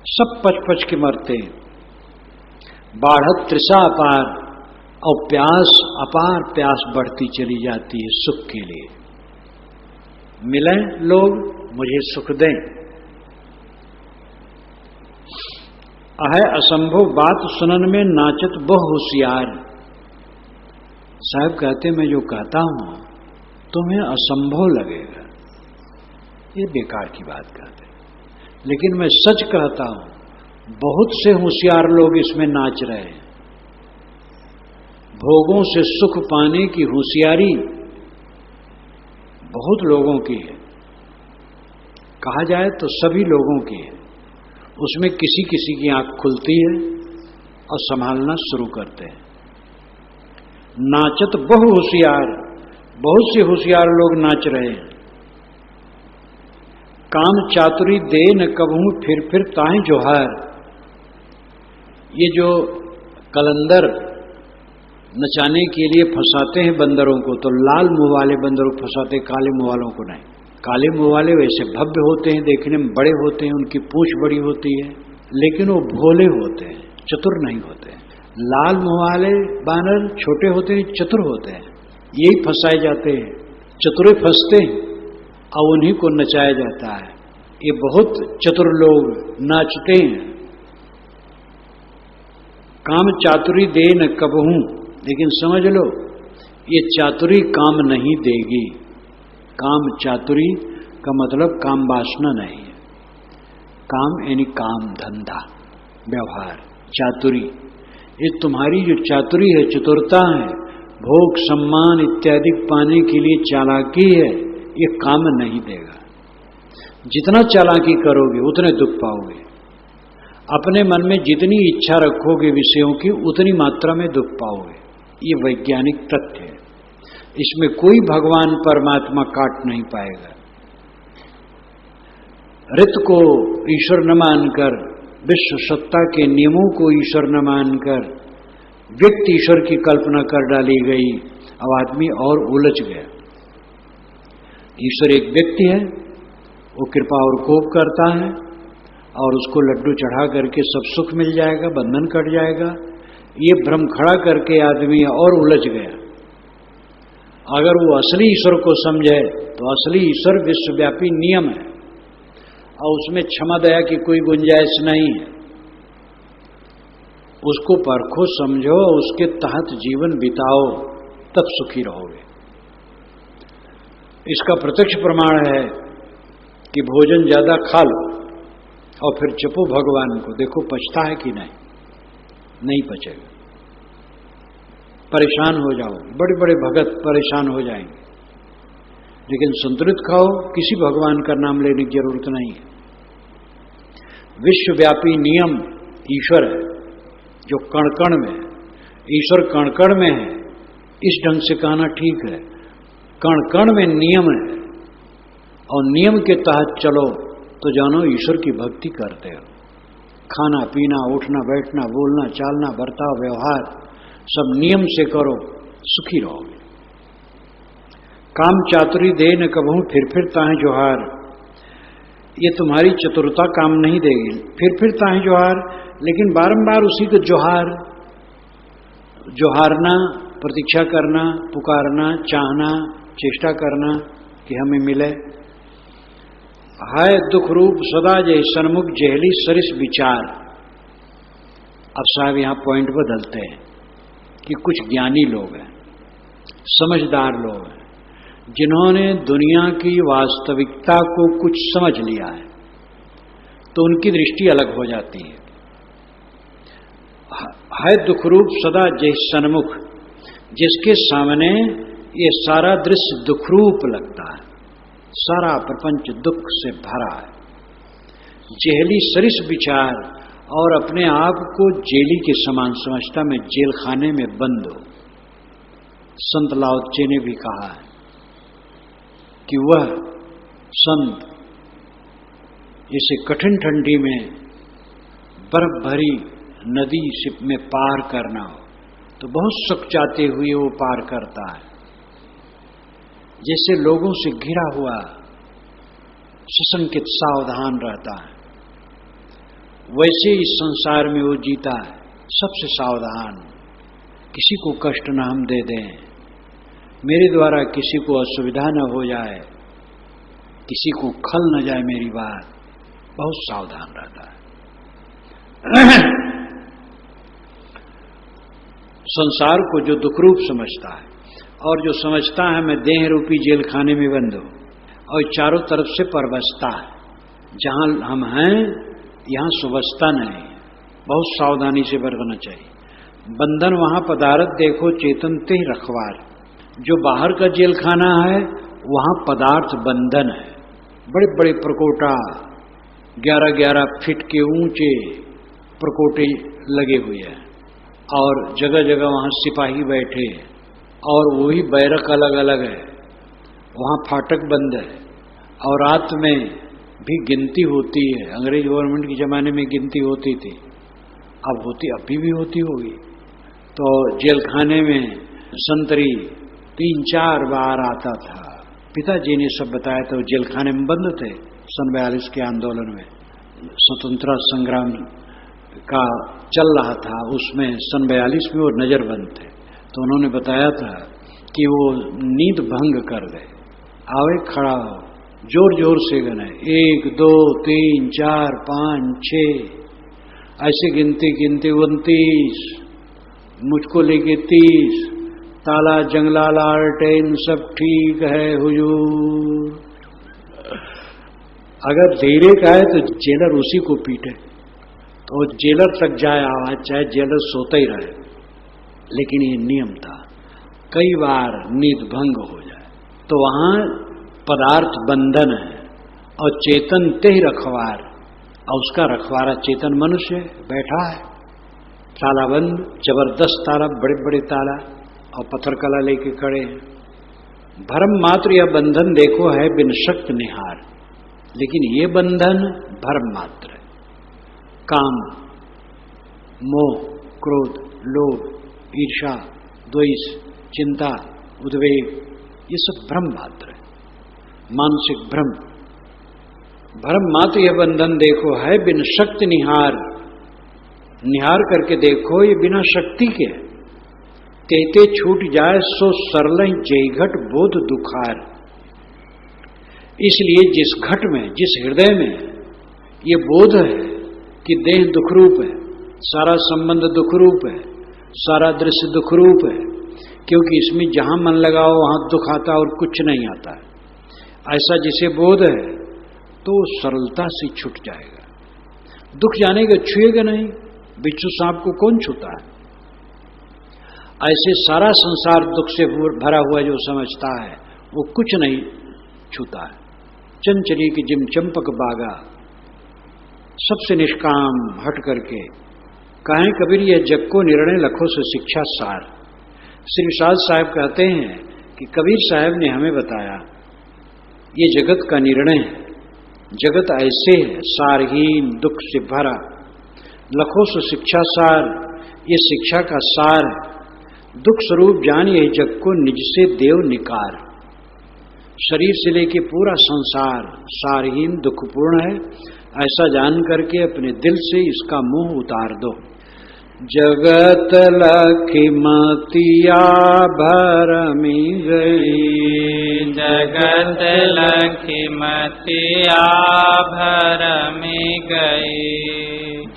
सब पच पच के मरते। बाढ़त तृषा अपार, और प्यास अपार प्यास बढ़ती चली जाती है सुख के लिए। मिले लोग मुझे सुख दें, अहै असंभव बात सुनन में नाचत बहु होशियार। साहब कहते मैं जो कहता हूं तुम्हें असंभव लगेगा, ये बेकार की बात कहते, लेकिन मैं सच कहता हूं बहुत से होशियार लोग इसमें नाच रहे हैं। भोगों से सुख पाने की होशियारी बहुत लोगों की है, कहा जाए तो सभी लोगों की है। उसमें किसी किसी की आंख खुलती है और संभालना शुरू करते हैं। नाचत बहु होशियार, बहुत से होशियार लोग नाच रहे हैं। काम चातुरी दे न कबहू फिर ताहि जोहार। ये जो कलंदर नचाने के लिए फंसाते हैं बंदरों को, तो लाल मुंह वाले बंदरों को फंसाते, काले मुंह वालों को नहीं। काले मुंह वाले वैसे भव्य होते हैं, देखने में बड़े होते हैं, उनकी पूंछ बड़ी होती है, लेकिन वो भोले होते हैं, चतुर नहीं होते हैं। लाल मुंह वाले बानर छोटे होते हैं, चतुर होते हैं, यही फंसाए जाते हैं, चतुरे फंसते हैं और उन्हीं को नचाया जाता है। ये बहुत चतुर लोग नाचते हैं। काम चातुरी दे न कबहू, लेकिन समझ लो ये चातुरी काम नहीं देगी। काम चातुरी का मतलब काम वासना नहीं है। काम यानी काम धंधा व्यवहार, चातुरी ये तुम्हारी जो चातुरी है, चतुरता है, भोग सम्मान इत्यादि पाने के लिए चालाकी है, ये काम नहीं देगा। जितना चालाकी करोगे उतने दुख पाओगे। अपने मन में जितनी इच्छा रखोगे विषयों की, उतनी मात्रा में दुख पाओगे। ये वैज्ञानिक तथ्य है, इसमें कोई भगवान परमात्मा काट नहीं पाएगा। ऋत को ईश्वर न मानकर, विश्व सत्ता के नियमों को ईश्वर न मानकर व्यक्ति ईश्वर की कल्पना कर डाली गई। अब आदमी और उलझ गया। ईश्वर एक व्यक्ति है, वो कृपा और कोप करता है और उसको लड्डू चढ़ा करके सब सुख मिल जाएगा, बंधन कट जाएगा। ये भ्रम खड़ा करके आदमी और उलझ गया। अगर वो असली ईश्वर को समझे तो असली ईश्वर विश्वव्यापी नियम है और उसमें क्षमा दया की कोई गुंजाइश नहीं है। उसको परखो, समझो, उसके तहत जीवन बिताओ, तब सुखी रहोगे। इसका प्रत्यक्ष प्रमाण है कि भोजन ज्यादा खा लो और फिर जपो भगवान को, देखो पछता है कि नहीं पचेगा। परेशान हो जाओ, बड़े बड़े भगत परेशान हो जाएंगे, लेकिन संतुलित खाओ, किसी भगवान का नाम लेने की जरूरत नहीं है। विश्वव्यापी नियम ईश्वर है जो कण कण में है। ईश्वर कण कण में है, इस ढंग से कहना ठीक है। कण कण में नियम है और नियम के तहत चलो तो जानो ईश्वर की भक्ति करते हो। खाना पीना, उठना बैठना, बोलना चालना, बर्ताव व्यवहार सब नियम से करो, सुखी रहोगे। काम चातुरी दे न कबहू फिर ताहि जोहार। ये तुम्हारी चतुरता काम नहीं देगी। फिर ताहि जोहार, लेकिन बारंबार उसी को जोहार, जोहारना, प्रतीक्षा करना, पुकारना, चाहना, चेष्टा करना कि हमें मिले। हाय दुख रूप सदा जय सन्मुख जहली सरिस विचार। अब साहब यहां पॉइंट बदलते हैं कि कुछ ज्ञानी लोग हैं, समझदार लोग हैं, जिन्होंने दुनिया की वास्तविकता को कुछ समझ लिया है, तो उनकी दृष्टि अलग हो जाती है। है दुख रूप सदा जय सन्मुख, जिसके सामने ये सारा दृश्य दुखरूप लगता है, सारा प्रपंच दुख से भरा है। जेहली सरिस विचार और अपने आप को जेली के समान समझता, मैं जेल खाने में बंद हूं। संत लाओ त्से ने भी कहा है कि वह संत जैसे कठिन ठंडी में बर्फ भरी नदी में पार करना हो तो बहुत सकुचाते हुए वो पार करता है। जैसे लोगों से घिरा हुआ सशंकित सावधान रहता है, वैसे इस संसार में वो जीता है सबसे सावधान, किसी को कष्ट न हम दे दें, मेरे द्वारा किसी को असुविधा न हो जाए, किसी को खल न जाए मेरी बात, बहुत सावधान रहता है। संसार को जो दुखरूप समझता है और जो समझता है मैं देह रूपी जेल खाने में बंद हूं और चारों तरफ से परवसता है, जहां हम हैं यहां सुवस्था नहीं, बहुत सावधानी से बरतना चाहिए। बंधन वहां पदार्थ देखो चेतन ते रखवार, जो बाहर का जेल खाना है वहां पदार्थ बंधन है, बड़े बड़े प्रकोटा 11-11 फीट के ऊंचे प्रकोटे लगे हुए हैं और जगह जगह वहां सिपाही बैठे और वही बैरक अलग अलग है, वहां फाटक बंद है और रात में भी गिनती होती है। अंग्रेज गवर्नमेंट के जमाने में गिनती होती थी, अब अभी भी होती होगी। तो जेल खाने में संतरी 3-4 बार आता था, पिताजी ने सब बताया था। जेल खाने में बंद थे सन 42 के आंदोलन में, स्वतंत्रता संग्राम का चल रहा था, उसमें सन 42 में वो नजरबंद थे। तो उन्होंने बताया था कि वो नींद भंग कर दे, आवे खड़ा हो, जोर जोर से गने 1 2 3 4 5 6 ऐसे गिनते गिनते 29, मुझको लेके 30, ताला जंगला लालटेन सब ठीक है हुजूर। अगर धीरे का है तो जेलर उसी को पीटे, तो जेलर तक जाए आवाज, चाहे जेलर सोता ही रहे। लेकिन ये नियम था, कई बार नींद भंग हो जाए तो वहां पदार्थ बंधन है और चेतन ते रखवार, और उसका रखवारा चेतन मनुष्य बैठा है, ताला बंद, जबरदस्त ताला, बड़े बड़े ताला और पत्थर कला लेके खड़े हैं। भरम मात्र यह बंधन देखो है बिन शक्त निहार, लेकिन ये बंधन भरम मात्र है। काम, मोह, क्रोध, लोभ, ईर्षा, द्वेष, चिंता, उद्वेग, ये सब भ्रम मात्र है, मानसिक भ्रम। भ्रम मात्र यह बंधन देखो है बिन शक्ति निहार, निहार करके देखो ये बिना शक्ति के, कहते छूट जाए सो सरल जय घट बोध दुखार। इसलिए जिस घट में, जिस हृदय में ये बोध है कि देह दुखरूप है, सारा संबंध दुखरूप है, सारा दृश्य दुखरूप है, क्योंकि इसमें जहां मन लगाओ वहां दुख आता और कुछ नहीं आता है, ऐसा जिसे बोध है तो सरलता से छूट जाएगा। दुख जानेगा, छुएगा नहीं, बिच्छू सांप को कौन छूता है। ऐसे सारा संसार दुख से भरा हुआ जो समझता है वो कुछ नहीं छूता है। चंचली की जिम चंपक बागा, सबसे निष्काम हट करके कहें कबीर यह जग को निर्णय लखों से शिक्षा सार। श्री विशाल साहब कहते हैं कि कबीर साहब ने हमें बताया ये जगत का निर्णय है, जगत ऐसे है सारहीन दुख से भरा, लखों से शिक्षा सार, ये शिक्षा का सार है। दुख स्वरूप जान यही जग को निज से देव निकार। शरीर से लेके पूरा संसार सारहीन दुखपूर्ण है, ऐसा जान करके अपने दिल से इसका मोह उतार दो। जगत लखिमतिया भरमी गई, जगत लखिमतिया भरमी गई,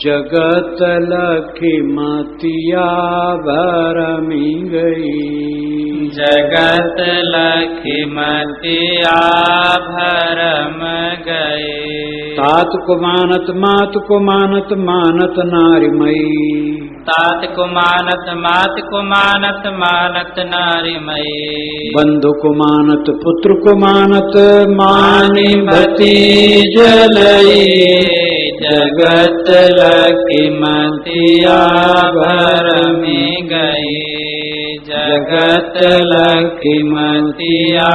जगत लखिमतिया भरमी गई, जगत लखिमतिया भरम गई। तात को मानत मात को मानत मानत नारीमयी, तात को मानत मात को मानत मानत नारी मई बंधु को मानत पुत्र को मानत मानि भतीज लई जगत लखीमतिया भरमी गई जगत लखीमतिया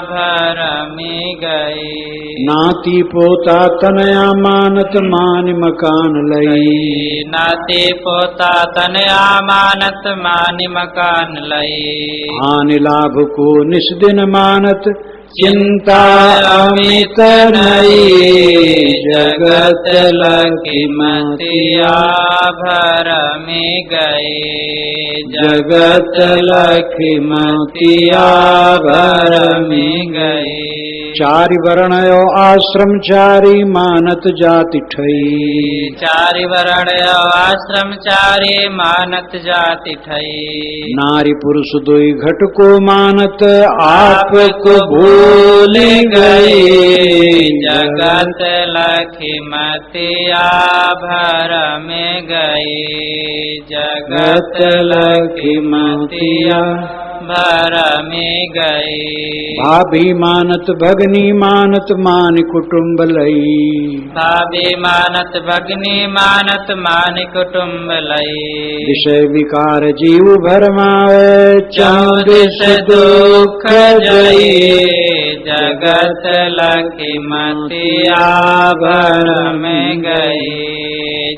भरमी गई नाती पोता तनया मानत मानि मकान लई नाती पोता तनया मानत मानि मकान लई हानि लाभ को निस्दिन मानत चिंता अमित नई जगत लखीमतिया भरमी गई जगत लखीमतिया भरमी गई चारि वर्ण यो आश्रम चारि मानत जाति ठई चारि वर्ण यो आश्रम चारि मानत जाति ठई नारी पुरुष दुई घट को मानत आप को भूल गई जगत लखीमतिया भरमी गई जगत लखीमतिया भरमी गई भाभी मानत भगनी मानत मान कुटुम्ब लई भाभी मानत भगनी मानत मान कुटुम्ब लई विषय विकार जीव भरमावे चौदिस दुख जई जगत लखीमतिया भरमी गई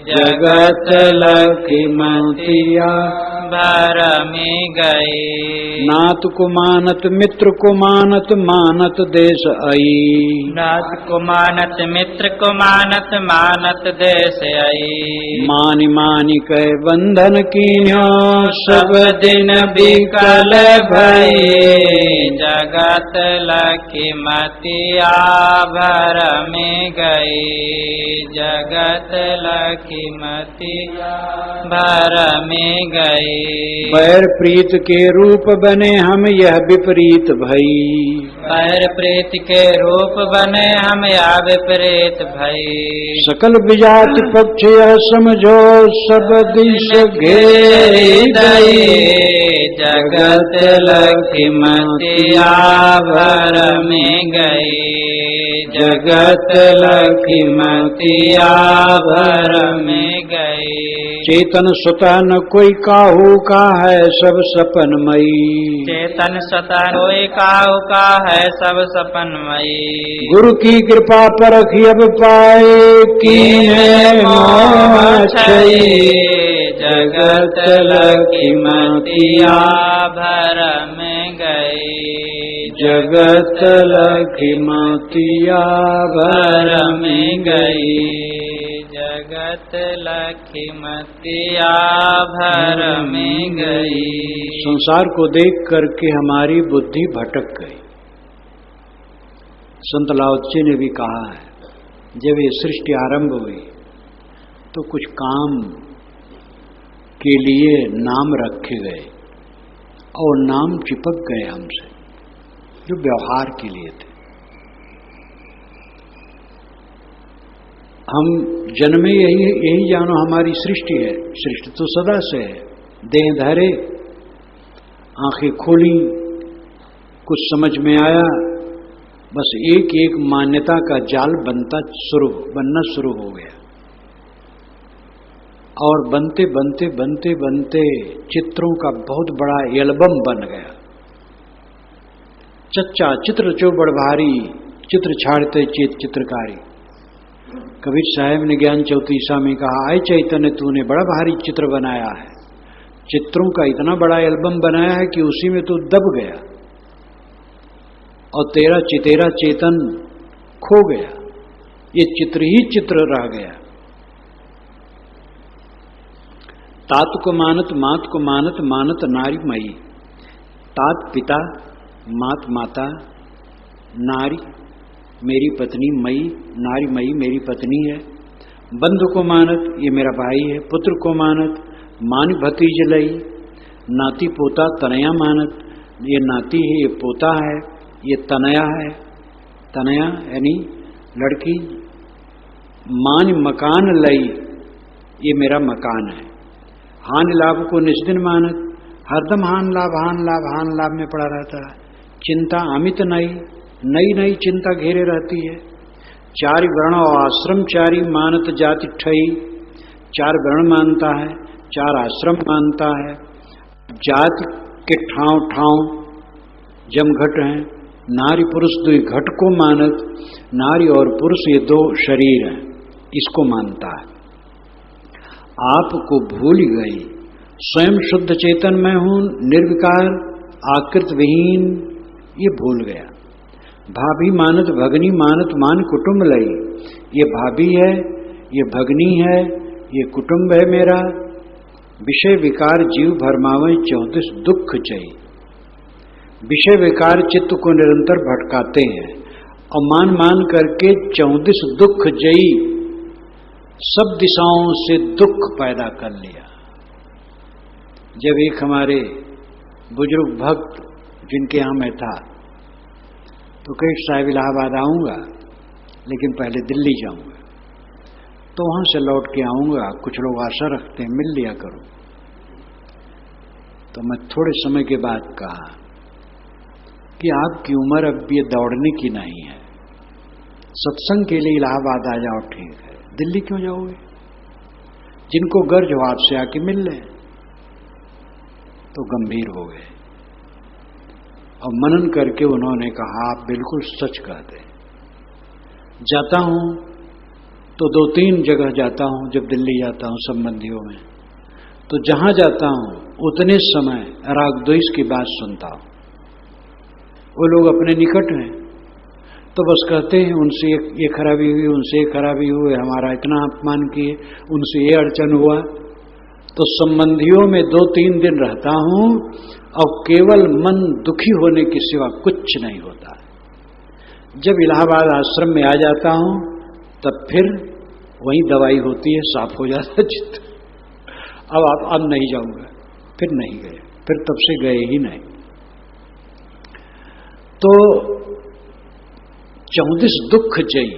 जगत लखीमतिया भरमी गई नाथ को मानत मित्र को मानत मानत देश आई नाथ को मानत मित्र को मानत मानत देश आई मानि मानि कह बंधन कीन्यो सब दिन बिकल भई जगत लखीमतिया भरमी गई जगत लखीमतिया भरमी गई बैर प्रीत के रूप बने हम यह विपरीत भई बैर प्रीत के रूप बने हम यह विपरीत भई सकल विजाति पक्ष यह समझो सब दिश घेरी दई जगत लखीमतिया भरमी गई जगत लखीमतिया भरमी गई चेतन स्वतः न कोई काहू का है सब सपनमयी चेतन स्वतः कोई काहू का है सब सपनमयी गुरु की कृपा परख अब पाए कीन्हे मोह छई जगत लखीमतिया भरमी गई जगत लखीमतिया भरमी गई जगत लखीमतिया भरमी गई संसार को देख करके हमारी बुद्धि भटक गई। संत लाओत्से ने भी कहा है जब ये सृष्टि आरंभ हुई तो कुछ काम के लिए नाम रखे गए और नाम चिपक गए हमसे जो व्यवहार के लिए थे। हम जन्मे यही जानो हमारी सृष्टि है, सृष्टि तो सदा से है। देह धरे, आंखें खोली, कुछ समझ में आया, बस एक एक मान्यता का जाल बनना शुरू हो गया और बनते बनते बनते बनते चित्रों का बहुत बड़ा एल्बम बन गया। चच्चा चित्र चौबड़ भारी, चित्र छाड़ते चेत चित्रकारी। कबीर साहब ने ज्ञान चौतीसा में कहा, आए चैतन्य तूने बड़ा भारी चित्र बनाया है, चित्रों का इतना बड़ा एल्बम बनाया है कि उसी में तो दब गया और तेरा चेतन खो गया, ये चित्र ही चित्र रह गया। तात को मानत मात को मानत मानत नारी मई, तात पिता, मात माता, नारी मेरी पत्नी, मई नारी मई मेरी पत्नी है। बंधु को मानत ये मेरा भाई है, पुत्र को मानत मान भतीज लई, नाती पोता तनया मानत ये नाती है, ये पोता है, ये तनया है, तनया यानी लड़की। मान मकान लई ये मेरा मकान है। हानि लाभ को निस्दिन मानत, हरदम हान लाभ में पड़ा रहता है। चिंता अमित नई नई चिंता घेरे रहती है। चारि वर्ण और आश्रम चारी मानत जाति ठई, 4 वर्ण मानता है, 4 आश्रम मानता है। जाति के ठाव जमघट हैं। नारी पुरुष 2 घट को मानत, नारी और पुरुष ये 2 शरीर हैं, इसको मानता है। आपको भूल गई, स्वयं शुद्ध चेतन मैं हूं, निर्विकार आकृत विहीन, ये भूल गया। भाभी मानत भगनी मानत मान कुटुंब लई, ये भाभी है, ये भगनी है, ये कुटुंब है मेरा। विषय विकार जीव भरमावे 34 दुख चई, विषय विकार चित्त को निरंतर भटकाते हैं और मान करके 34 दुख जई, सब दिशाओं से दुख पैदा कर लिया। जब एक हमारे बुजुर्ग भक्त जिनके यहां मैं था तो कई साहिब इलाहाबाद आऊंगा, लेकिन पहले दिल्ली जाऊंगा, तो वहां से लौट के आऊंगा, कुछ लोग आशा रखते हैं मिल लिया करो। तो मैं थोड़े समय के बाद कहा कि आपकी उम्र अब ये दौड़ने की नहीं है, सत्संग के लिए इलाहाबाद आ जाओ, ठीक है, दिल्ली क्यों जाओगे? जिनको गर्ज हो आपसे आके मिल लें। तो गंभीर हो गए और मनन करके उन्होंने कहा आप बिल्कुल सच कहते। जाता हूं तो 2-3 जगह जाता हूं, जब दिल्ली जाता हूं संबंधियों में, तो जहां जाता हूं उतने समय राग द्वेष की बात सुनता हूं। वो लोग अपने निकट हैं तो बस कहते हैं उनसे ये खराबी हुई, उनसे ये खराबी हुई, हमारा इतना अपमान किए, उनसे ये अड़चन हुआ। तो संबंधियों में 2-3 दिन रहता हूं और केवल मन दुखी होने के सिवा कुछ नहीं होता। जब इलाहाबाद आश्रम में आ जाता हूं तब फिर वही दवाई होती है, साफ हो जाता है चित्त। अब नहीं जाऊंगा, फिर नहीं गए, फिर तब से गए ही नहीं। तो 34 दुख जई,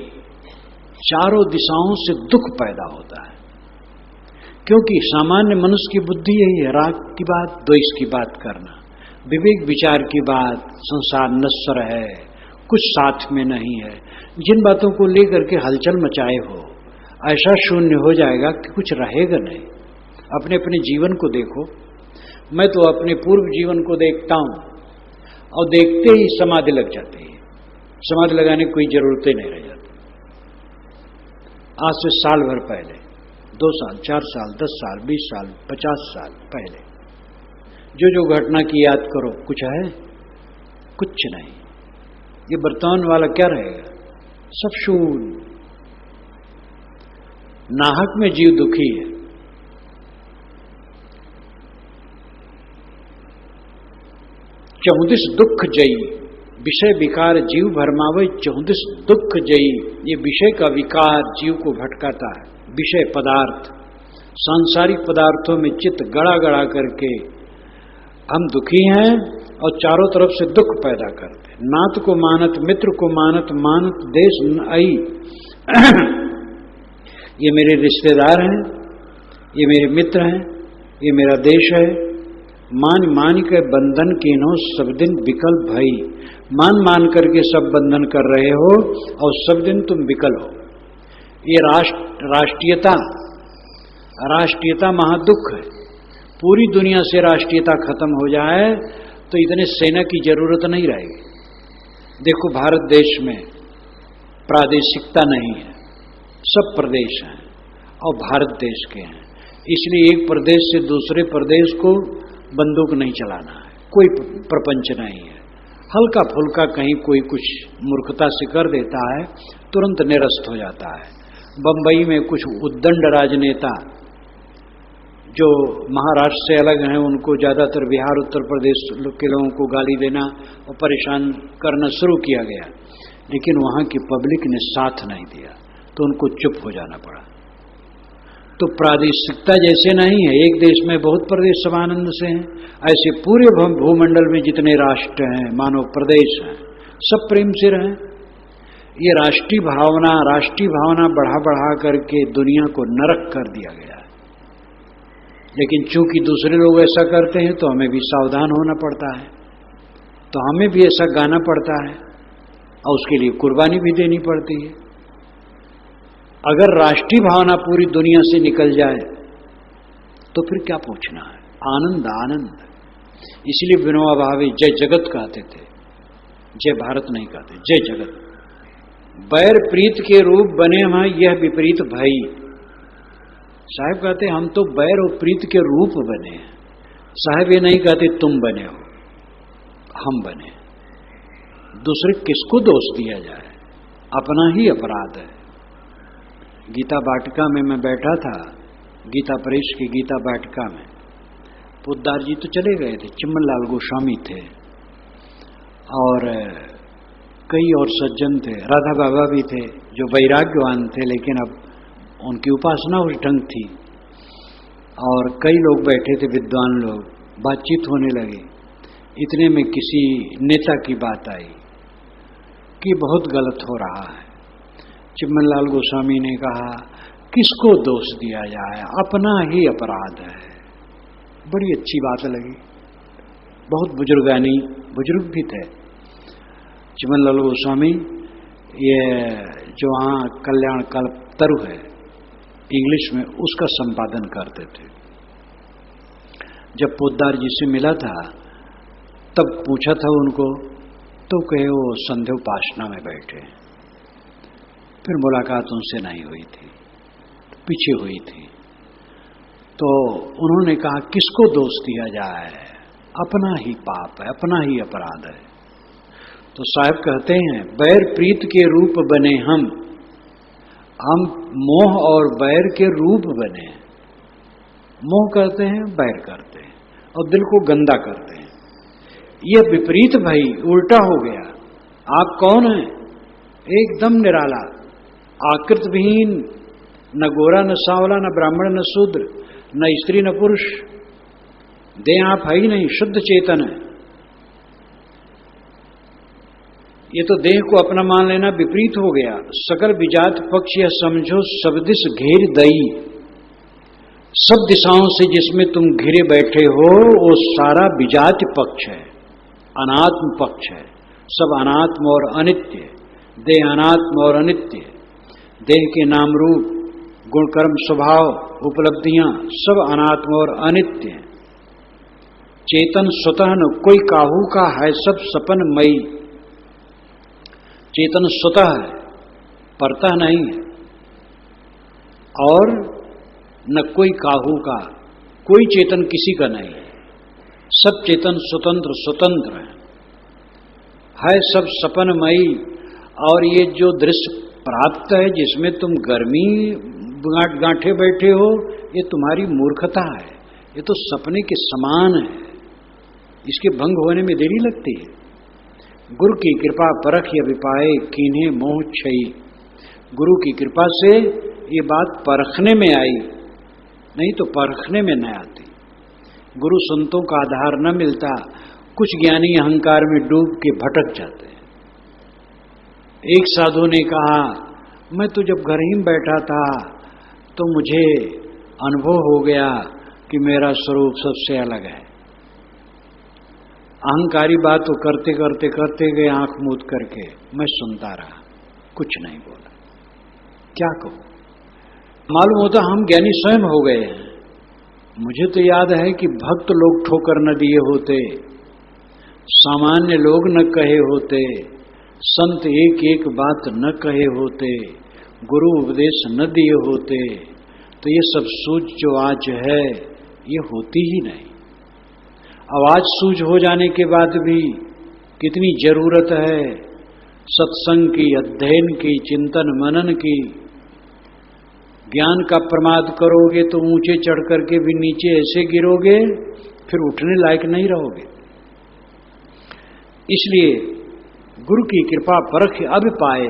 चारों दिशाओं से दुख पैदा होता है, क्योंकि सामान्य मनुष्य की बुद्धि यही है, राग की बात, द्वेष की बात करना, विवेक विचार की बात, संसार नश्वर है, कुछ साथ में नहीं है। जिन बातों को लेकर के हलचल मचाए हो, ऐसा शून्य हो जाएगा कि कुछ रहेगा नहीं। अपने अपने जीवन को देखो, मैं तो अपने पूर्व जीवन को देखता हूं और देखते ही समाधि लग जाती है। समाधि लगाने की कोई जरूरत ही नहीं रह जाती। आज से साल भर पहले, 2 साल, 4 साल, 10 साल, 20 साल, 50 साल पहले जो घटना की याद करो, कुछ है? कुछ नहीं। ये वर्तमान वाला क्या रहेगा? सब शून्य। नाहक में जीव दुखी है। चौदिस दुख जई, विषय विकार जीव भरमावे 34 दुख जई। ये विषय का विकार जीव को भटकाता है। विषय पदार्थ, सांसारिक पदार्थों में चित्त गड़ा गड़ा करके हम दुखी हैं और चारों तरफ से दुख पैदा करते हैं। नात को मानत, मित्र को मानत, मानत देश आई। ये मेरे रिश्तेदार हैं, ये मेरे मित्र हैं, ये मेरा देश है। मान के बंधन कीनो सब दिन विकल भई। मान करके सब बंधन कर रहे हो और सब दिन तुम विकल हो। ये राष्ट्रीयता महादुख है। पूरी दुनिया से राष्ट्रीयता खत्म हो जाए तो इतने सेना की जरूरत नहीं रहेगी। देखो भारत देश में प्रादेशिकता नहीं है, सब प्रदेश हैं और भारत देश के हैं। इसलिए एक प्रदेश से दूसरे प्रदेश को बंदूक नहीं चलाना है, कोई प्रपंच नहीं है। हल्का फुल्का कहीं कोई कुछ मूर्खता से कर देता है, तुरंत निरस्त हो जाता है। बंबई में कुछ उद्दंड राजनेता जो महाराष्ट्र से अलग हैं, उनको ज्यादातर बिहार उत्तर प्रदेश के लोगों को गाली देना और परेशान करना शुरू किया गया, लेकिन वहां की पब्लिक ने साथ नहीं दिया तो उनको चुप हो जाना पड़ा। तो प्रादेशिकता जैसे नहीं है, एक देश में बहुत प्रदेश समानंद से हैं, ऐसे पूरे भूमंडल में जितने राष्ट्र हैं, मानव प्रदेश हैं, सब प्रेम से रहें। ये राष्ट्रीय भावना बढ़ा करके दुनिया को नरक कर दिया गया है। लेकिन चूंकि दूसरे लोग ऐसा करते हैं तो हमें भी सावधान होना पड़ता है, तो हमें भी ऐसा गाना पड़ता है और उसके लिए कुर्बानी भी देनी पड़ती है। अगर राष्ट्रीय भावना पूरी दुनिया से निकल जाए तो फिर क्या पूछना है, आनंद आनंद। इसलिए विनोबा भावे जय जगत कहते थे, जय भारत नहीं कहते, जय जगत। बैर प्रीत के रूप बने हम, यह विपरीत भई। साहब कहते हम तो बैर और प्रीत के रूप बने हैं। साहब ये नहीं कहते तुम बने हो, हम बने। दूसरे किसको दोष दिया जाए, अपना ही अपराध है। गीता वाटिका में मैं बैठा था, गीता प्रेस की गीता वाटिका में। पोद्दार जी तो चले गए थे, चिम्मनलाल गोस्वामी थे और कई और सज्जन थे, राधा बाबा भी थे जो वैराग्यवान थे, लेकिन अब उनकी उपासना उस ढंग थी। और कई लोग बैठे थे, विद्वान लोग, बातचीत होने लगी। इतने में किसी नेता की बात आई कि बहुत गलत हो रहा है। चिम्मनलाल गोस्वामी ने कहा किसको दोष दिया जाए, अपना ही अपराध है। बड़ी अच्छी बात लगी, बहुत बुजुर्ग भी थे चिम्मनलाल गोस्वामी। ये जो वहाँ कल्याण कल्पतरु है इंग्लिश में, उसका संपादन करते थे। जब पोद्दार जी से मिला था तब पूछा था उनको, तो कहे वो संध्योपासना में बैठे। फिर मुलाकात उनसे नहीं हुई थी, पीछे हुई थी। तो उन्होंने कहा किसको दोष दिया जाए, अपना ही पाप है, अपना ही अपराध है। तो साहब कहते हैं बैर प्रीत के रूप बने हम मोह और बैर के रूप बने। मोह करते हैं, बैर करते हैं और दिल को गंदा करते हैं। यह विपरीत भाई उल्टा हो गया। आप कौन हैं? एकदम निराला, आकृतविहीन, न गोरा न सांवला, न ब्राह्मण न शूद्र, न स्त्री न पुरुष। देह आप है ही नहीं, शुद्ध चेतन है। ये तो देह को अपना मान लेना विपरीत हो गया। सकल विजात पक्ष यह समझो सब दिश घेर दई। सब दिशाओं से जिसमें तुम घिरे बैठे हो वो सारा विजात पक्ष है, अनात्म पक्ष है। सब अनात्म और अनित्य, देह अनात्म और अनित्य। देह के नाम रूप, गुण कर्म स्वभाव, उपलब्धियां सब अनात्म और अनित्य। चेतन स्वतः न कोई काहू का है, सब सपन मई। चेतन स्वतः है, परतः नहीं है। और न कोई काहू का, कोई चेतन किसी का नहीं है। सब चेतन स्वतंत्र है सब सपनमयी। और ये जो दृश्य प्राप्त है जिसमें तुम गर्मी गांठे बैठे हो, ये तुम्हारी मूर्खता है। ये तो सपने के समान है, इसके भंग होने में देरी लगती है। गुरु की कृपा परख या विपाए कीन्हे मोह छई। गुरु की कृपा से ये बात परखने में आई, नहीं तो परखने में न आती। गुरु संतों का आधार न मिलता, कुछ ज्ञानी अहंकार में डूब के भटक जाते हैं। एक साधु ने कहा, मैं तो जब घर ही में बैठा था तो मुझे अनुभव हो गया कि मेरा स्वरूप सबसे अलग है। अहंकारी बात तो करते गए आंख मूंद करके। मैं सुनता रहा, कुछ नहीं बोला। क्या कहूं? मालूम होता हम ज्ञानी स्वयं हो गए हैं। मुझे तो याद है कि भक्त लोग ठोकर न दिए होते, सामान्य लोग न कहे होते, संत एक एक बात न कहे होते, गुरु उपदेश न दिए होते, तो ये सब सूझ जो आज है ये होती ही नहीं। आवाज सूझ हो जाने के बाद भी कितनी जरूरत है सत्संग की, अध्ययन की, चिंतन मनन की। ज्ञान का प्रमाद करोगे तो ऊंचे चढ़ करके भी नीचे ऐसे गिरोगे, फिर उठने लायक नहीं रहोगे। इसलिए गुरु की कृपा परख अब पाए,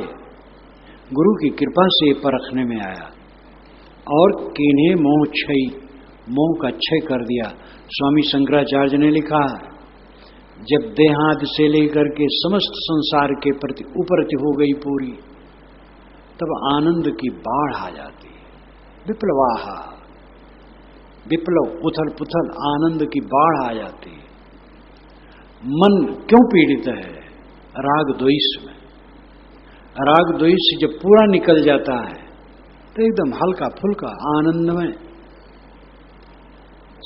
गुरु की कृपा से परखने में आया। और किन्हें मोह क्षय, मोह का क्षय कर दिया। स्वामी शंकराचार्य ने लिखा, जब देहादि से लेकर के समस्त संसार के प्रति उपरति हो गई पूरी, तब आनंद की बाढ़ आ जाती है। विप्लवाहा, विप्लव, उथल पुथल, आनंद की बाढ़ आ जाती है। मन क्यों पीड़ित है? राग द्वेष में। राग द्वेष जब पूरा निकल जाता है तो एकदम हल्का फुल्का आनंद में।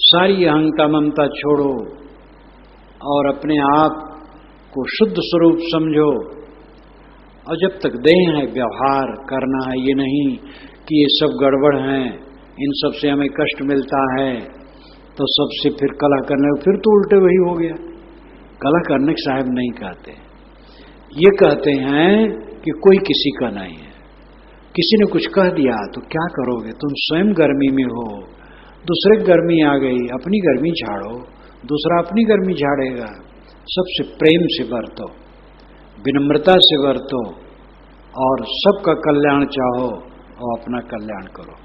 सारी अहंता ममता छोड़ो और अपने आप को शुद्ध स्वरूप समझो। और जब तक देह है, व्यवहार करना है, ये नहीं कि ये सब गड़बड़ है, इन सब से हमें कष्ट मिलता है तो सबसे फिर कलह करने, फिर तो उल्टे वही हो गया। कलह करने के साहब नहीं कहते, ये कहते हैं कि कोई किसी का नहीं है। किसी ने कुछ कह दिया तो क्या करोगे? तुम स्वयं गर्मी में हो, दूसरे की गर्मी आ गई, अपनी गर्मी झाड़ो, दूसरा अपनी गर्मी झाड़ेगा। सबसे प्रेम से बरतो, विनम्रता से बरतो और सबका कल्याण चाहो और अपना कल्याण करो।